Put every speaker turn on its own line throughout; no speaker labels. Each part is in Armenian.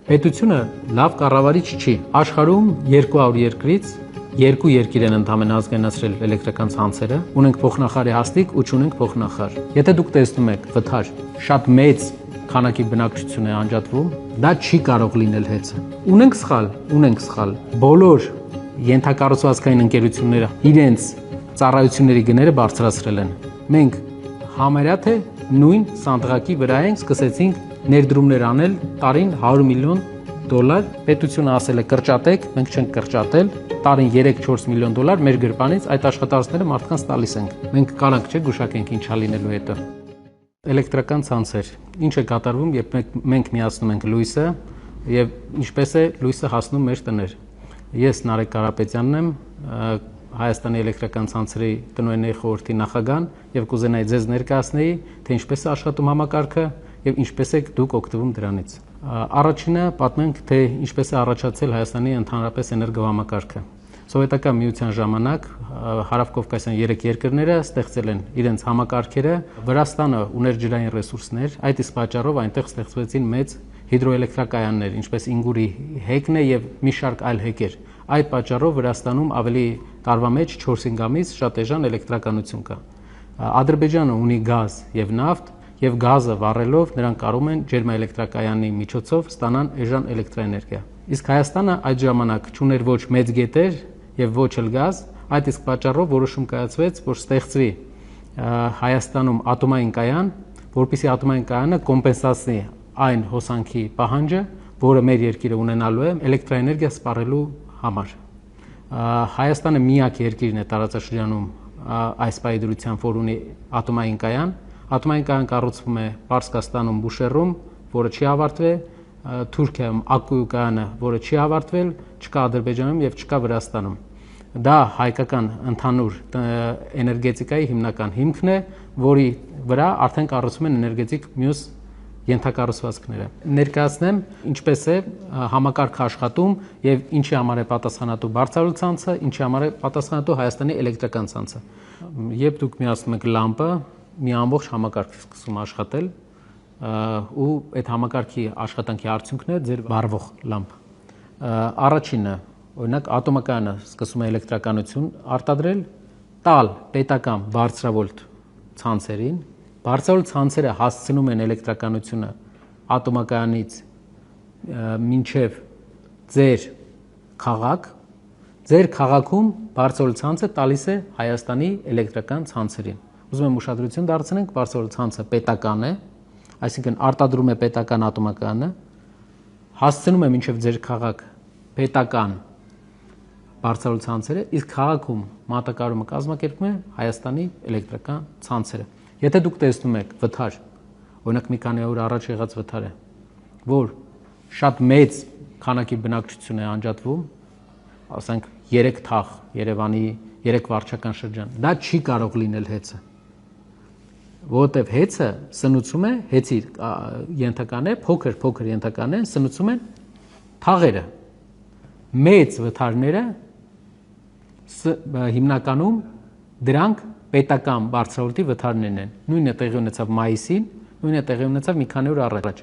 Պետությունը լավ կառավարիչ չի։ Աշխարհում 200 երկրից 2 երկիր են ընդհանրեն ազգայնացրել էլեկտրական ցանցերը, ունենք փոխնախարարի հաստիկ ու չունենք փոխնախարար։ Եթե դուք տեսնում եք վթար, շատ մեծ քանակի բնակչություն է անջատվում, դա չի կարող լինել հեծը։ Ունենք սխալ։ Բոլոր ենթակառուցվածքային ընկերությունները իրենց ծառայությունների գները բարձրացրել են։ Մենք համարյա թե նույն սանդղակի վրա ենք, սկսեցինք ներդրումներ անել տարին $100 միլիոն։ Պետությունը ասել է կրճատեք, մենք չենք կրճատել, տարին $3-4 միլիոն մեր գրպանից այդ աշխատանքները մարդկանց տալիս ենք։ Մենք կարանք չէ գուշակենք ինչա լինելու հետո։ Էլեկտրական ցանցեր։ Ինչ է կատարվում, երբ մենք միացնում ենք լույսը եւ ինչպես է լույսը հասնում մեր տներ։ Ես Նարեկ Կարապետյանն եմ, Հայաստանի էլեկտրական ցանցերի տնօրենների խորհրդի նախագահն եւ կուզենայի ձեզ ներկայացնեի, թե ինչպես է աշխատում համակարգը եւ ինչպես եք դուք օգտվում դրանից։ Առաջինը պատմենք, թե ինչպես է առաջացել Հայաստանի ընդհանրապես էներգոհամակարգը։ Սովետական միության ժամանակ հարավկովկասյան 3 երկրները ստեղծել են իրենց համակարգերը, Վրաստանը ուներ ջրային ռեսուրսներ, այդ իսկ պատճառով այնտեղ ստեղծվեցին մեծ հիդրոէլեկտրակայաններ, ինչպես Ինգուրի հեկն է եւ մի շարք այլ հեկեր։ Այդ պատճառով Վրաստանում ավելի տարվա մեջ 4-5 ամիս շատ էժան էլեկտրականություն կա։ Ադրբեջանը ունի գազ եւ նավթ, եւ գազը վառելով նրանք կարող են ջերմաէլեկտրակայանի միջոցով ստանան էժան էլեկտրաէներգիա։ Իսկ Հայաստանը այդ ժամանակ չուներ ոչ մեծ գետեր եւ ոչ էլ գազ, այդ իսկ պատճառով որոշում կայացվեց, որ ստեղծվի Հայաստանում ատոմային կայան, որպեսզի ատոմային կայանը կոմպենսացնի այն հոսանքի պահանջը, որը մեր երկիրը ունենալու է էլեկտրաէներգիա սպառելու համար։ Հայաստանը միակ երկիրն է տարածաշրջանում այս պայդրությամբ, որ ունի ատոմային կայան։ Ատոմային կայան կառուցվում է Պարսկաստանում Բուշեհրում, որը չի ավարտվել, Թուրքիայում Ակկույու կայանը, որը չի ավարտվել, չկա Ադրբեջանում եւ չկա Վրաստանում։ Դա հայկական ընդհանուր էներգետիկայի հիմնական հիմքն է, որի վրա արդեն կառուցվում են էներգետիկ մյուս ենթակառուցվածքները։ Ներկայացնեմ ինչպես է համակարգը աշխատում եւ ինչի համար է պատասխանատու բարձրալուծ ցանցը, ինչի համար է պատասխանատու Հայաստանի էլեկտրական ցանցը։ Երբ դուք միացնում եք լամպը, մի ամբողջ համակարգ է սկսում աշխատել ու այդ համակարգի աշխատանքի արդյունքն է ձեր վառվող լամպը։ Առաջինը, օրինակ ատոմակայանը սկսում է էլեկտրականություն արտադրել, տալ պետական բարձրավոլտ ցանցերին, բարձրավոլտ ցանցերը հասցնում են էլեկտրականությունը ատոմակայանից մինչև ձեր քաղաք, ձեր քաղաքում բարձրավոլտ ցանցը տալիս է Հայաստանի էլեկտրական ցանցերին։ Ուզում եմ ուշադրություն դարձնենք, բարձրավոլտ ցանցը պետական է, այսինքն արտադրում է պետական ատոմակայանը, հասցնում է մինչև ձեր քաղաք պետական բարձրավոլտ ցանցերը, իսկ քաղաքում մատակարարումը կազմակերպում է Հայաստանի էլեկտրական ցանցերը։ Եթե դուք տեսնում եք վթար, օրինակ մի քանի օր առաջ եղած վթարը, որ շատ մեծ քանակի բնակչություն է անջատվում, ասենք 3 թաղ Երևանի 3 վարչական շրջան, դա չի կարող լինել հեծը։ Որովհետև հեծը սնուցում է, հեծի ենթական է, փոքր ենթական է, սնուցում են թաղերը։ Մեծ վթարները հիմնականում դրանք պետական բարձրավոլտի վթարներն են։ Նույնը տեղի ունեցավ մայիսին, նույնը տեղի ունեցավ մի քանի օր առաջ։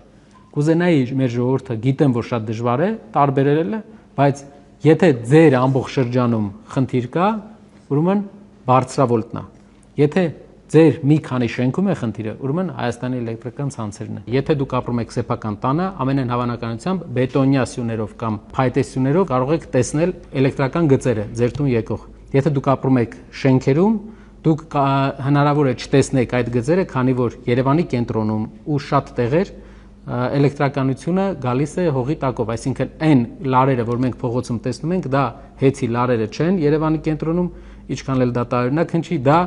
Կուզենայի մեր ժողովուրդը, գիտեմ, որ շատ դժվար է տարբերելը, բայց եթե ձեր ամբողջ շրջանում խնդիր կա, ուրեմն բարձրավոլտն է։ Եթե ձեր մի քանի շենքում է խնդիրը, ուրեմն Հայաստանի էլեկտրական ցանցերն է։ Եթե դուք ապրում եք սեփական տանը, ամենայն հավանականությամբ բետոնյա սյուներով կամ փայտե սյուներով կարող եք տեսնել էլեկտրական գծերը ձեր տուն եկող։ Եթե դուք ապրում եք շենքերում, դուք հնարավոր է չտեսնեք այդ գծերը, քանի որ Երևանի կենտրոնում ու շատ տեղեր էլեկտրականությունը գալիս է հողի տակով, այսինքն այն լարերը, որ մենք փողոցում տեսնում ենք, դա հեծի լարերը չեն Երևանի կենտրոնում, ինչքան էլ դա տարօրինակ հնչի, դա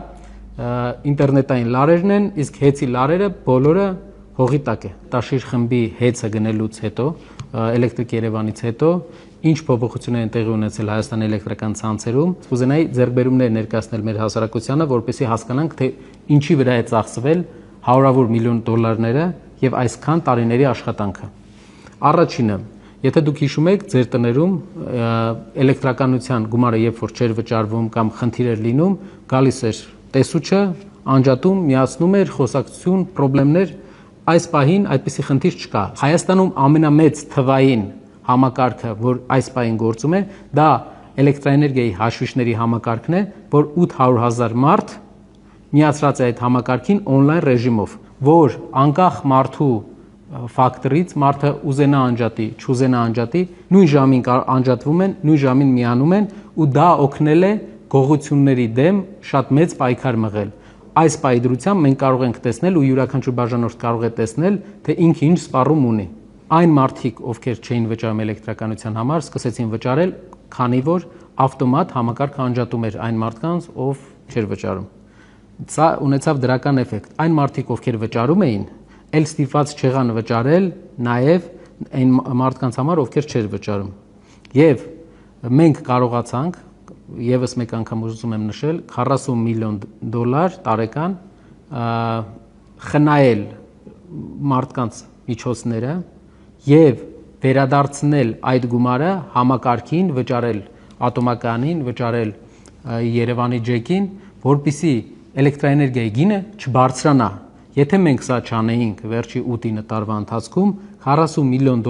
ինտերնետային լարերն են, իսկ հեծի լարերը բոլորը հողի տակ է։ Տաշիր խմբի հեծը գնելուց հետո, Էլեկտրիկ Երևանից հետո, ինչ փոփոխություններ են տեղի ունեցել Հայաստանի էլեկտրական ցանցերում, կուզենայի ձեռքբերումներ ներկայացնել մեր հասարակությանը, որպեսզի հասկանանք, թե ինչի վրա է ծախսվել $100 միլիոն եւ այսքան տարիների աշխատանքը։ Առաջինը, եթե դուք հիշում եք, ձեր տներում էլեկտրականության գումարը երբ որ չէր վճարվում կամ խնդիր էր լինում, գալիս էր տեսուչը, անջատում, միացնում էր, խոսակցություն, խնդիրներ, Այս պահին այդպիսի խնդիր չկա։ Հայաստանում ամենամեծ թվային համակարգը, որ այս պահին գործում է, դա էլեկտրաէներգիայի հաշվիչների համակարգն է, որ 800,000 մարդ միացրած է այդ համակարգին on-line ռեժիմով, որ անկախ մարդու ֆակտորից մարդը ուզենա անջատի, չուզենա անջատի, նույն ժամին անջատվում են, նույն ժամին միանում են ու դա օգնել է գողությունների դեմ շատ մեծ պայքար մղել։ Այս պայծրությամբ մենք կարող ենք տեսնել ու յուրաքանչյուր բաժանորդ կարող է տեսնել, թե ինքը ինչ սպառում ունի։ Այն մարդիկ, ովքեր չէին վճարում էլեկտրականության համար, սկսեցին վճարել, քանի որ ավտոմատ համակարգը անջատում էր այն մարդկանց, ով չէր վճարում։ Սա ունեցավ դրական էֆեկտ։ Այն մարդիկ, ովքեր վճարում էին, էլ ստիպված չեղան վճարել նաև այն մարդկանց համար, ովքեր չէր վճարում։ Եվ մենք կարողացանք, եւս մեկ անգամ ուզում եմ նշել, $40 միլիոն տարեկան խնայել մարդկանց միջոցները եւ վերադարձնել այդ գումարը համակարգին, վճարել ատոմականին, վճարել Երևանի ջեկին, որպիսի էլեկտրաէներգիայի գինը չբարձրանա։ Եթե մենք սա չանեինք վերջի 8-9 տարվա ընթացքում, $40 միլիոն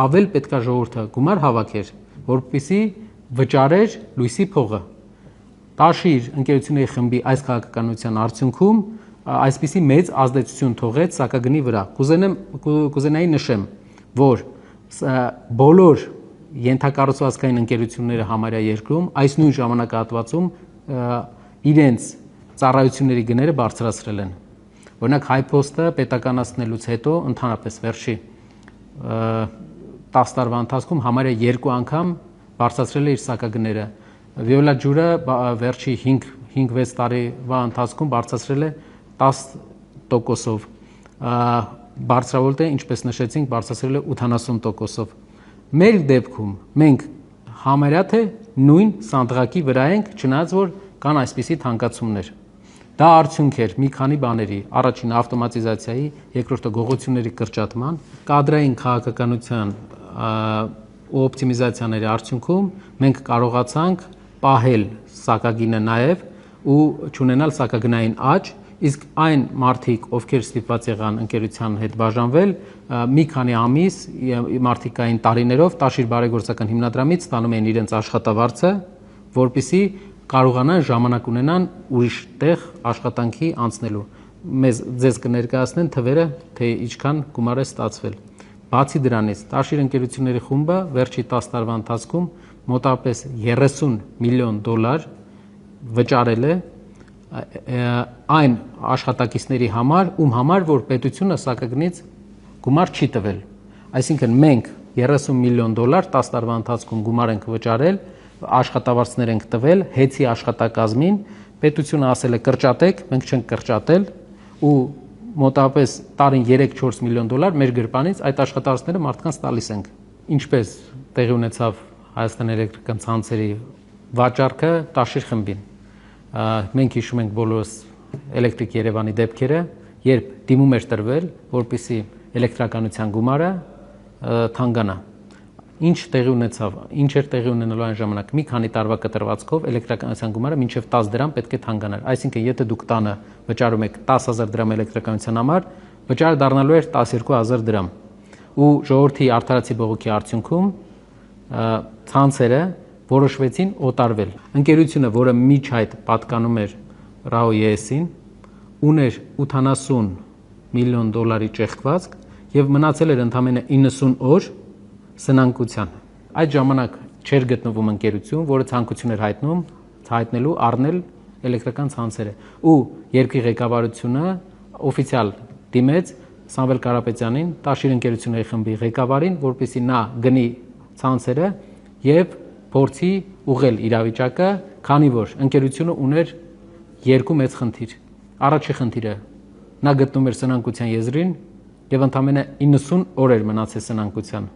ավել պետքա ժողովուրդը գումար հավաքեր, որպիսի վճարեր լույսի փողը։ Տաշիր ընկերությունների խմբի այս քաղաքականության արդյունքում այսպիսի մեծ ազդեցություն թողեց սակագնի վրա։ Կուզենայի նշեմ, որ բոլոր ենթակառուցվածքային ընկերությունները համարյա երկրում այս նույն ժամանակահատվածում իրենց ծառայությունների գները բարձրացրել են։ Օրինակ Հայփոստը պետականացնելուց հետո ընդհանրապես վերջի 10 տարվա ընթացքում համարյա 2 անգամ բարձրացրել է իր սակագները։ Վիոլա ջուրը վերջի 5-6 տարվա ընթացքում բարձրացրել է 10%-ով։ Բարձրավոլտը, ինչպես նշեցինք, բարձրացրել է 80%-ով։ Մեր դեպքում մենք համարյա թե նույն սանդղակի վրա ենք, չնայած որ կան այսպիսի թանկացումներ։ Դա արդյունք էր մի քանի բաների. առաջինը ավտոմատիզացիայի, երկրորդը գողությունների կրճատման, կադրային քաղաքականության ու օպտիմիզացիաների արդյունքում մենք կարողացանք պահել սակագինը նաև ու չունենալ սակագնային աճ, իսկ այն մարդիկ, ովքեր ստիպված եղան ընկերության հետ բաժանվել, մի քանի ամիս, մարդիկ կային տարիներով Տաշիր բարեգործական հիմնադրամից ստանում էին իրենց աշխատավարձը, որպիսի կարողանան ժամանակ ունենան ուրիշ տեղ աշխատանքի անցնելու։ Ձեզ կներկայացնեն թվերը, թե ինչքան գումար է ստացվել։ Բացի դրանից, Տաշիր ընկերությունների խումբը վերջի 10 տարվա ընթացքում մոտավորապես $30 միլիոն վճարել է այն աշխատակիցների համար, ում համար որ պետությունը սակագնից գումար չի տվել։ Այսինքն մենք $30 միլիոն 10 տարվա ընթացքում գումար ենք վճարել, աշխատավարձներ ենք տվել հեծի աշխատակազմին, պետությունը ասել է կրճատեք, մենք չենք կրճատել ու մոտավորապես տարին $3-4 միլիոն մեր գրպանից այդ աշխատավարձները մարդկանց տալիս ենք։ Ինչպես տեղի ունեցավ Հայաստան էլեկտրական ցանցերի վաճառքը Տաշիր խմբին։ Մենք հիշում ենք բոլորս Էլեկտրիկ Երևանի դեպքերը, երբ դիմում էր տրվել, որպեսզի էլեկտրականության գումարը թանկանա։ Ինչ տեղի ունեցավ, ինչ էր տեղի ունենալու այն ժամանակ։ Մի քանի տարվա կտրվածքով էլեկտրականության գումարը մինչև 10 դրամ պետք է թանկանար։ Այսինքն, եթե դուք տանը վճարում եք 10,000 դրամ էլեկտրականության համար, վճարը դառնալու էր 12,000 դրամ։ Ու ժողովրդի արդարացի բողոքի արդյունքում ցանցերը որոշվեցին օտարվել։ Ընկերությունը, որը միջ այդ պատկանում էր RAO ES-ին, ուներ $80 միլիոն ճեղքվածք եւ մնացել էր ընդամենը 90 օր սնանկության։ Այդ ժամանակ չէր գտնվում ընկերություն, որը ցանկություն էր հայտնելու առնել էլեկտրական ցանցերը։ Ու երկրի ղեկավարությունը օֆիցիալ դիմեց Սամվել Կարապետյանին, Տաշիր ընկերությունների խմբի ղեկավարին, որպեսզի նա գնի ցանցերը եւ փորձի ուղղել իրավիճակը, քանի որ ընկերությունը ուներ երկու մեծ խնդիր։ Առաջի խնդիրը նա գտնում էր սնանկության եզրին եւ ընդամենը 90 օր էր մնացել սնանկության։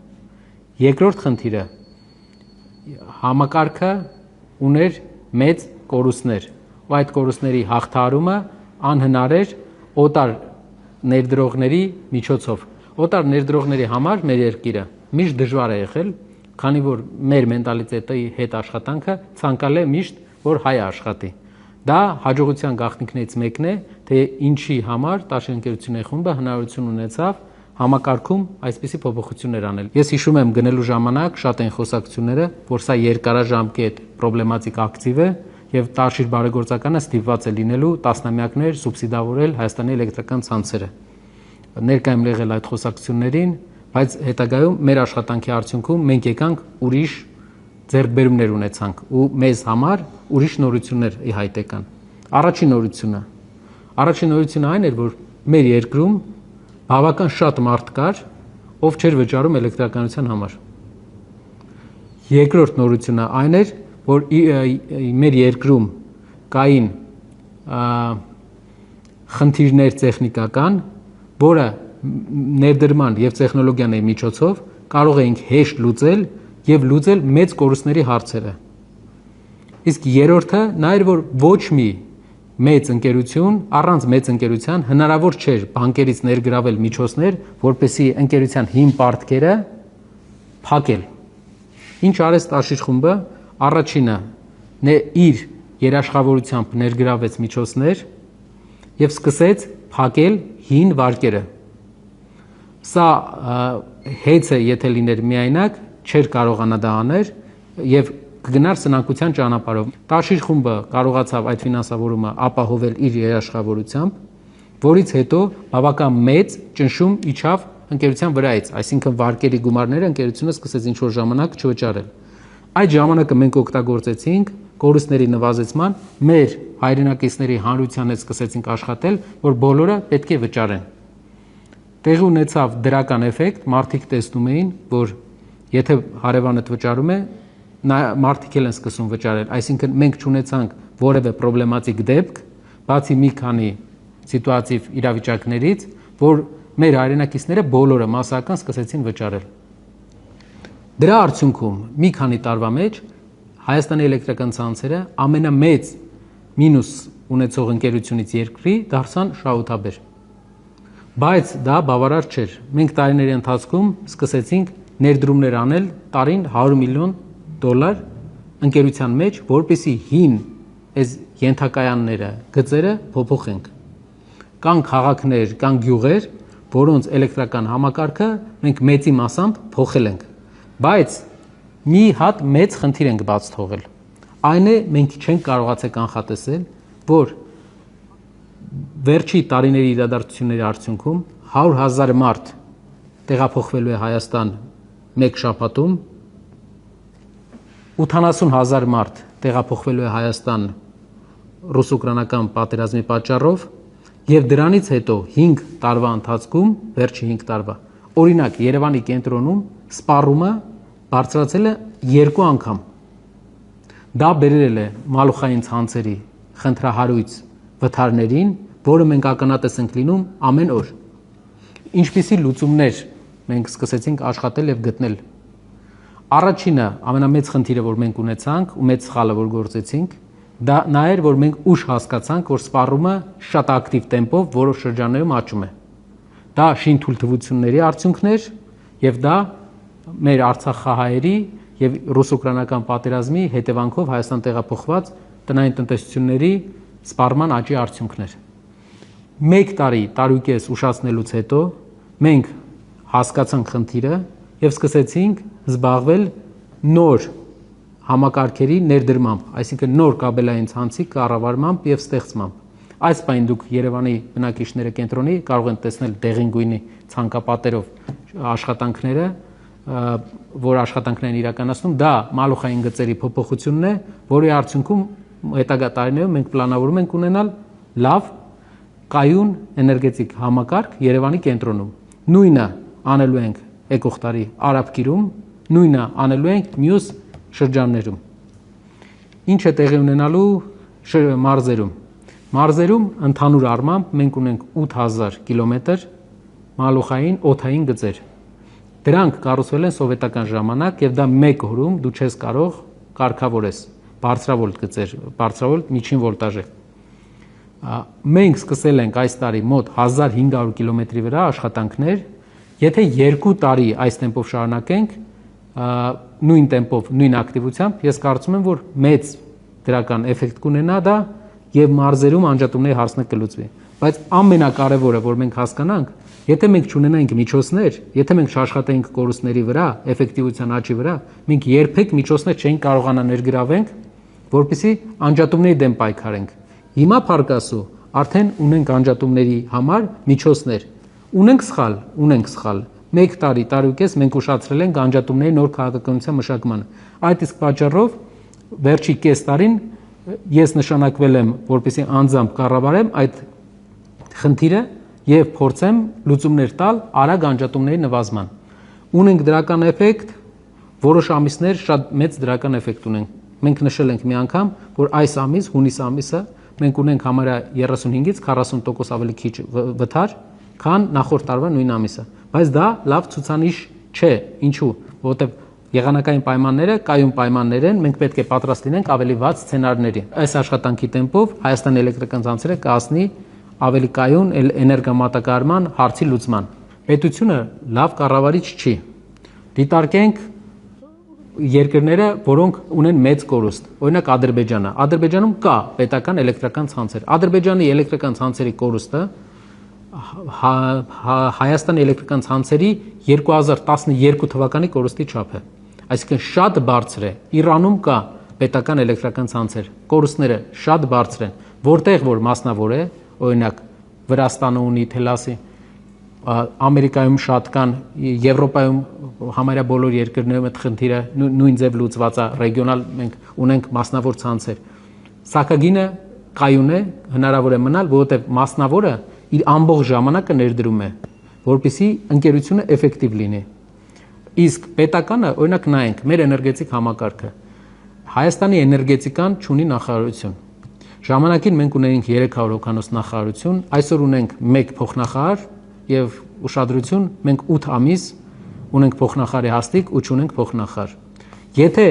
Երկրորդ խնդիրը համակարգը ուներ մեծ կորուստներ, ու այդ կորուստների հաղթահարումը անհնար էր օտար ներդրողների միջոցով։ Օտար ներդրողների համար մեր երկիրը միշտ դժվար է եղել, քանի որ մեր մենտալիտետի հետ աշխատանքը ցանկալի է միշտ որ հայը աշխատի։ Դա հաջողության գաղտնիքներից մեկն է, թե ինչի համար Տաշիր ընկերությունների խումբը հնարավորություն ունեցավ համակարգում այսպիսի փոփոխություններ անել։ Ես հիշում եմ գնելու ժամանակ շատ են խոսակցությունները, որ սա երկարաժամկետ պրոբլեմատիկ ակտիվ է եւ Տաշիր բարեգործականը ստիպված է լինելու տասնամյակներ սուբսիդավորել Հայաստանի էլեկտրական ցանցերը։ Ներկայ եմ եղել այդ խոսակցություններին, բայց հետագայում մեր աշխատանքի արդյունքում մենք եկանք ուրիշ ձեռքբերումներ ունեցանք ու մեզ համար ուրիշ նորություններ ի հայտ եկան։ Առաջին նորությունը այն էր, որ մեր երկրում բավական շատ մարդ կար, ով չէր վճարում էլեկտրականության համար։ Երկրորդ նորությունը այն էր, որ մեր երկրում կային խնդիրներ տեխնիկական, որը ներդրման եւ տեխնոլոգիաների միջոցով կարող էինք հեշտ լուծել եւ լուծել մեծ կորուստների հարցերը։ Իսկ երրորդը նա էր, որ ոչ մի մեծ ընկերություն առանց մեծ ընկերության հնարավոր չէր բանկերից ներգրավել միջոցներ, որպեսզի ընկերության հիմ պարտքերը փակել։ Ինչ արեց Տաշիր խումբը, առաջինը իր երաշխավորությամբ ներգրավեց միջոցներ եւ սկսեց փակել հին վարկերը։ Սա հեծը եթե լիներ միայնակ, չէր կարողանա դա անել եւ կգնար սնանկության ճանապարհով։ Տաշիր խումբը կարողացավ այդ ֆինանսավորումը ապահովել իր երաշխավորությամբ, որից հետո բավական մեծ ճնշում իջավ ընկերության վրայից, այսինքն վարկերի գումարները ընկերությունը սկսեց ինչ-որ ժամանակ չվճարել։ Այդ ժամանակը մենք օգտագործեցինք կորուստների նվազեցման, մեր հայրենակիցների հանրության հետ սկսեցինք աշխատել, որ բոլորը պետք է վճարեն։ Տեղի ունեցավ դրական էֆեկտ, մարդիկ տեսնում էին, որ եթե հարևանդ վճարում է, մարդիկ էլ են սկսում վճարել, այսինքն մենք չունեցանք որևէ պրոբլեմատիկ դեպք, բացի մի քանի սիտուատիվ իրավիճակներից, որ մեր հայրենակիցները բոլորը մասսական սկսեցին վճարել։ Դրա արդյունքում մի քանի տարվա մեջ Հայաստանի էլեկտրական ցանցերը ամենամեծ մինուս ունեցող ընկերությունից երկրի դարձան շահութաբեր։ Բայց դա բավարար չէր։ Մենք տարիների ընթացքում սկսեցինք ներդրումներ անել տարին $100 միլիոն ընկերության մեջ, որպեսզի հին այս ենթակայանները, գծերը փոփոխենք։ Կան քաղաքներ, կան գյուղեր, որոնց էլեկտրական համակարգը մենք մեծի մասամբ փոխել ենք։ Բայց մի հատ մեծ խնդիր ենք բաց թողել։ Այն է, մենք չենք կարողացել կանխատեսել, որ վերջի տարիների իրադարձությունների արդյունքում 100,000 մարդ տեղափոխվելու է Հայաստան մեկ շաբաթում, 80,000 մարդ տեղափոխվելու է Հայաստան ռուս-ուկրաինական պատերազմի պատճառով եւ դրանից հետո 5 տարվա ընթացքում, վերջի 5 տարվա, օրինակ Երևանի կենտրոնում սպառումը բարձրացել է 2 անգամ։ Դա բերել է մալուխային ցանցերի խնդրահարույց վթարներին, որը մենք ականատես ենք լինում ամեն օր։ Ինչպիսի լուծումներ մենք սկսեցինք աշխատել եւ գտնել։ Առաջինը, ամենամեծ խնդիրը, որ մենք ունեցանք ու մեծ սխալը, որ գործեցինք, դա նա էր, որ մենք ուշ հասկացանք, որ սպառումը շատ ակտիվ տեմպով որոշ շրջաններում աճում է։ Դա շինթույլտվությունների արդյունքն էր եւ դա մեր արցախահայերի եւ ռուս-ուկրաինական պատերազմի հետևանքով Հայաստան տեղափոխված տնային տնտեսությունների սպառման աճի արդյունքն էր։ Մեկ տարուկես ուշացնելուց հետո մենք հասկացանք խնդիրը եւ սկսեցինք զբաղվել նոր համակարգերի ներդրմամբ, այսինքն նոր կաբելային ցանցի կառավարմամբ եւ ստեղծմամբ։ Այս պայն դուք Երևանի բնակիչները կենտրոնի կարող են տեսնել դեղին գույնի ցանկապատերով աշխատանքները, որ աշխատանքներն իրականացնում, դա մալուխային գծերի փոփոխությունն է, որի արդյունքում հետագա տարիներում մենք պլանավորում ենք ունենալ լավ կայուն էներգետիկ համակարգ Երևանի կենտրոնում։ Նույնը անելու ենք եկող տարի Արաբկիրում, նույնը անելու ենք մյուս շրջաններում։ Ինչ է տեղի ունենալու մարզերում։ Մարզերում ընդհանուր առմամբ մենք ունենք 8000 կիլոմետր մալուխային օդային գծեր։ Դրանք կառուցվել են սովետական ժամանակ եւ դա մեկ օրում դու չես կարող կարգավորես բարձրավոլտ գծեր, բարձրավոլտ միջին վոլտաժ է։ Մենք սկսել ենք այս տարի մոտ 1500 կիլոմետրի վրա աշխատանքներ, եթե 2 տարի այս տեմպով շարունակենք, նույն տեմպով, նույն ակտիվությամբ, ես կարծում եմ, որ մեծ դրական էֆեկտ կունենա դա եւ մարզերում անջատումների հարցը կլուծվի։ բայց ամենակարևորը, որ մենք հասկանանք, եթե մենք չունենայինք միջոցներ, եթե մենք չաշխատեինք կորուստների վրա, էֆեկտիվության աճի վրա, մենք երբեք միջոցներ չէինք կարողանա ներգրավենք, որպեսզի անջատումների դեմ պայքարենք։ Հիմա փառքասու արդեն ունենք անջատումների համար միջոցներ։ Ունենք սխալ։ 1 տարի մենք ուշացրել ենք անջատումների նոր քաղաքականության մշակմանը։ Այդ իսկ պատճառով վերջի կես տարին ես նշանակվել եմ, որպեսզի անձամբ կառավարեմ այդ խնդիրը եւ փորձեմ լուծումներ տալ արագ անջատումների նվազման։ Ունենք դրական էֆեկտ, որոշ ամիսներ շատ մեծ դրական էֆեկտ ունենք։ Մենք նշել ենք մի անգամ, որ այս ամիս, հունիս ամիսը, մենք ունենք համարյա 35-ից 40% ավելի քիչ վթար, քան նախորդ տարվա նույն ամիսը։ Բայց դա լավ ցուցանիշ չէ։ Ինչու՞։ Որովհետեւ եղանակային պայմանները կայուն պայմաններ են, մենք պետք է պատրաստ լինենք ավելի վատ սցենարների։ Այս աշխատանքի տեմպով Հայաստանի էլեկտրական ցանցերը կհասնի ավելի կայուն էներգամատակարարման հարցի լուծման։ Պետությունը լավ կառավարիչ չի։ Դիտարկենք երկրները, որոնք ունեն մեծ կորուստ։ Օրինակ Ադրբեջանը։ Ադրբեջանում կա պետական էլեկտրական ցանցեր։ Ադրբեջանի էլեկտրական ցանցերի կորուստը Հայաստանի էլեկտրական ցանցերի 2012 թվականի կորուստի չափ է։ Այսինքն շատ բարձր է։ Իրանում կա պետական էլեկտրական ցանցեր, կորուստները շատ բարձր են։ Որտեղ որ մասնավոր է, օրինակ Վրաստանը ունի Թելասի, Ամերիկայում շատ կան, Եվրոպայում համարյա բոլոր երկրներում այդ խնդիրը նույն ձև լուծված է, ռեգիոնալ մենք ունենք մասնավոր ցանցեր։ Սակագինը կայուն է, հնարավոր է մնալ, որովհետև մասնավորը իր ամբողջ ժամանակը ներդրում է, որպեսզի ընկերությունը էֆեկտիվ լինի։ Իսկ պետականը, օրինակ նայենք, մեր էներգետիկ համակարգը, Հայաստանի էներգետիկան չունի նախարարություն։ Ժամանակին մենք ունեինք 300 հոգանոց նախարարություն, այսօր ունենք 1 փոխնախարար եւ ուշադրություն, մենք 8 ամիս ունենք փոխնախարարի հաստիք ու չունենք փոխնախարար։ Եթե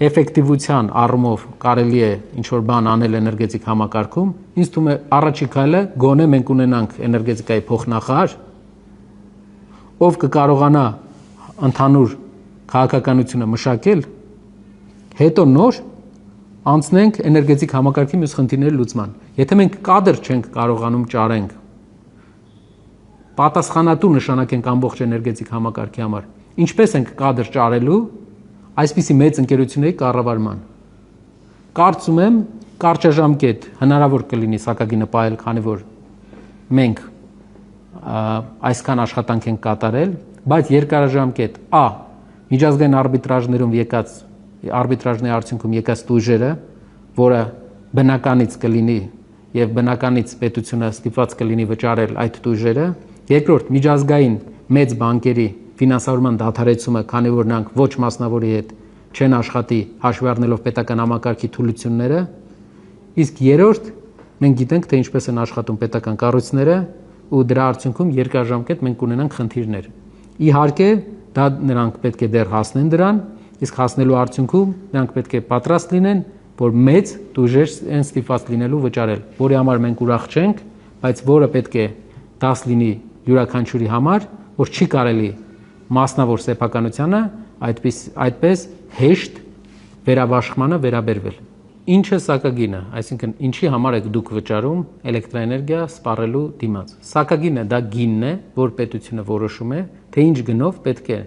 էֆեկտիվության առումով կարելի է ինչ-որ բան անել էներգետիկ համակարգում, ինձ թվում է առաջի քայլը գոնե մենք ունենանք էներգետիկայի փոխնախարար, ով կկարողանա ընդհանուր քաղաքականությունը մշակել, հետո նոր անցնենք էներգետիկ համակարգի մյուս խնդիրների լուծման։ Եթե մենք կադր չենք կարողանում ճարենք, պատասխանատու նշանակենք ամբողջ էներգետիկ համակարգի համար, ինչպես ենք կադր ճարելու այսպիսի մեծ ընկերությունների կառավարման։ Կարծում եմ կարճաժամկետ հնարավոր կլինի սակագինը պահել, քանի որ մենք այսքան աշխատանք ենք կատարել, բայց երկարաժամկետ միջազգային արբիտրաժներում եկած արբիտրաժների արդյունքում եկած տույժերը, որը բնականից կլինի եւ բնականից պետությունը ստիպված կլինի վճարել այդ տույժերը, երկրորդ միջազգային մեծ բանկերի ֆինանսավորման դադարեցումը, քանի որ նրանք ոչ մասնավորի հետ չեն աշխատի հաշվի առնելով պետական համակարգի թուլությունները, իսկ երրորդ մենք գիտենք թե ինչպես են աշխատում պետական կառույցները ու դրա արդյունքում երկարաժամկետ մենք ունենանք խնդիրներ։ Իհարկե դա նրանք պետք է դեռ հասնեն դրան, իսկ հասնելու արդյունքում նրանք պետք է պատրաստ լինեն, որ մեծ տույժեր են ստիպված լինելու վճարել, որի համար մենք ուրախ չենք, բայց որը պետք է դաս լինի յուրաքանչյուրի համար, որ չի կարելի մասնավոր սեփականությանը այդպես հեշտ վերաբաշխմանը վերաբերվել։ Ինչ է սակագինը, այսինքն ինչի համար եք դուք վճարում էլեկտրաէներգիա սպառելու դիմաց։ Սակագինը դա գինն է, որ պետությունը որոշում է, թե ինչ գնով պետք է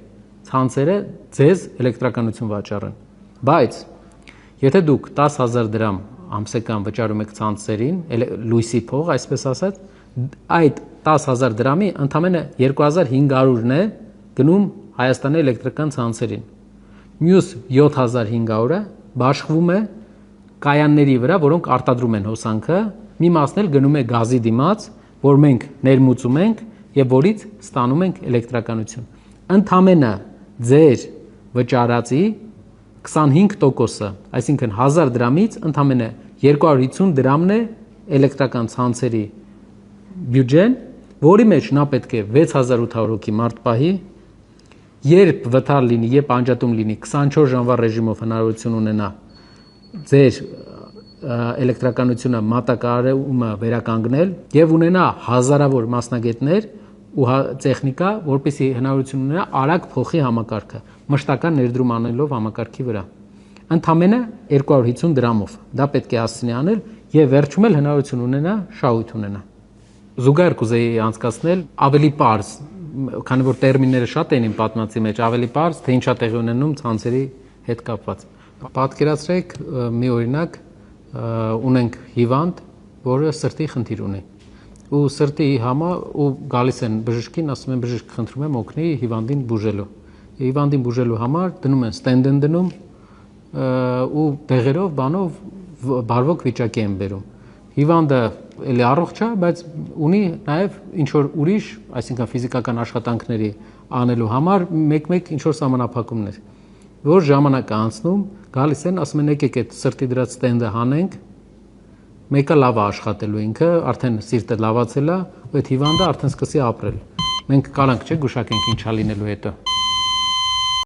ցանցերը ձեզ էլեկտրականություն վաճառեն։ Բայց եթե դուք 10,000 դրամ ամսական վճարում եք ցանցերին, լույսի փող, այսպես ասած, այդ 10,000 դրամի ընդամենը 2500-ն է գնում Հայաստանի էլեկտրական ցանցերին։ Մյուս 7500-ը բաշխվում է կայանների վրա, որոնք արտադրում են հոսանքը, մի մասն էլ գնում է գազի դիմաց, որ մենք ներմուծում ենք եւ որից ստանում ենք էլեկտրականություն։ Ընդամենը ձեր վճարածի 25%-ը, այսինքն 1000 դրամից ընդամենը 250 դրամն է էլեկտրական ցանցերի բյուջեն, որի մեջ նա պետք է 6800 հոգի մարդ պահի, երբ վթար լինի, երբ անջատում լինի, 24 ժամվա ռեժիմով հնարավորություն ունենա ձեր էլեկտրականությունը մատակարարումը վերականգնել եւ ունենա հազարավոր մասնագետներ ու տեխնիկա, որպեսզի հնարավորություն ունենա արագ փոխի համակարգը, մշտական ներդրում անելով համակարգի վրա։ Ընդամենը 250 դրամով դա պետք է հասցնի անել եւ վերջում էլ հնարավորություն ունենա շահույթ ունենա։ Զուգահեռ կուզեի անցկացնել ավելի པարզ, քանի որ տերմինները շատ են իմ պատմածի մեջ, ավելի པարզ, թե ինչա տեղի ունենում ցանցերի հետ կապված։ Պատկերացրեք մի օրինակ ունենք հիվանդ, որը սրտի խնդիր ունի։ Ու սրտի համար ու գալիս են բժշկին, ասում են բժիշկ խնդրում եմ օգնի հիվանդին բուժելու։ Հիվանդին բուժելու համար դնում են ստենդ են դնում ու դեղերով, բանով բարվոք վիճակի են բերում։ Հիվանդը էլի առողջ է, բայց ունի նաև ինչ որ ուրիշ, այսինքն ֆիզիկական աշխատանքների անելու համար մեկ-մեկ ինչ որ սահմանափակումներ։ Որ ժամանակ անցնում, գալիս են, ասում են եկեք այդ սրտի դրած ստենդը հանենք, մեկը լավ է աշխատելու ինքը, արդեն սիրտը լավացել է, ու այդ հիվանդը արդեն սկսի ապրել։ Մենք կարանք չէ գուշակենք ինչա լինելու հետո։